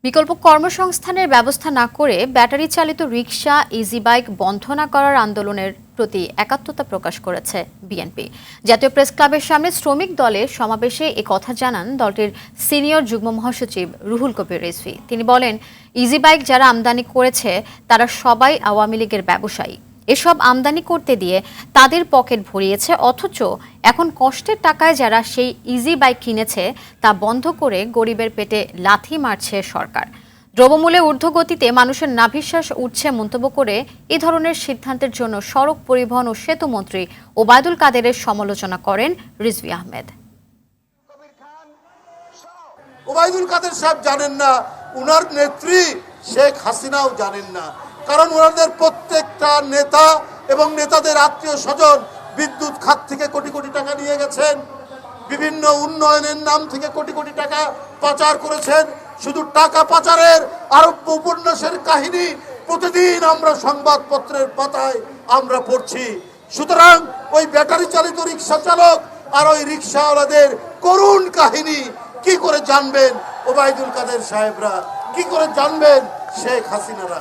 বিকল্প কর্মসংস্থানের ব্যবস্থা না করে ব্যাটারি চালিত রিকশা ইজি বাইক বন্ধ না করার আন্দোলনের প্রতি একাত্মতা প্রকাশ করেছে বিএনপি। জাতীয় প্রেস ক্লাবের সামনে শ্রমিক দলের সমাবেশে কথা জানান দলটির সিনিয়র যুগ্ম মহাসচিব রুহুল কবির রিজভী। তিনি বলেন, ইজি বাইক যারা আমদানি করেছে তারা সবাই আওয়ামী লীগের ব্যবসায়ী। এসব আমদানি করতে দিয়ে তাদের পকেট ভরিয়েছে, অথচ এখন কষ্টের টাকায় যারা সেই ইজি বাইক কিনেছে তা বন্ধ করে গরিবের পেটে লাথি মারছে সরকার। দ্রব্যমূল্যে ঊর্ধ্বগতিতে মানুষের নাভিশ্বাস উঠছে মন্তব্য করে এ ধরনের সিদ্ধান্তের জন্য সড়ক পরিবহন ও সেতু মন্ত্রী ওবায়দুল কাদেরের সমালোচনা করেন রিজভী আহমেদ। ওবায়দুল কাদের সাহেব জানেন না, উনার নেত্রী শেখ হাসিনাও জানেন না, কারণ ওনাদের প্রত্যেকটা নেতা এবং নেতাদের আত্মীয় স্বজন বিদ্যুৎ খাত থেকে কোটি কোটি টাকা নিয়ে গেছেন, বিভিন্ন উন্নয়নের নাম থেকে কোটি কোটি টাকা পাচার করেছেন। শুধু টাকা পাচারের আরব্য উপন্যাসের কাহিনী প্রতিদিন আমরা সংবাদপত্রের পাতায় আমরা পড়ছি। সুতরাং ওই ব্যাটারি চালিত রিক্সা চালক আর ওই রিক্সাওয়ালাদের করুণ কাহিনী কি করে জানবেন ওবায়দুল কাদের সাহেবরা, কি করে জানবেন শেখ হাসিনারা?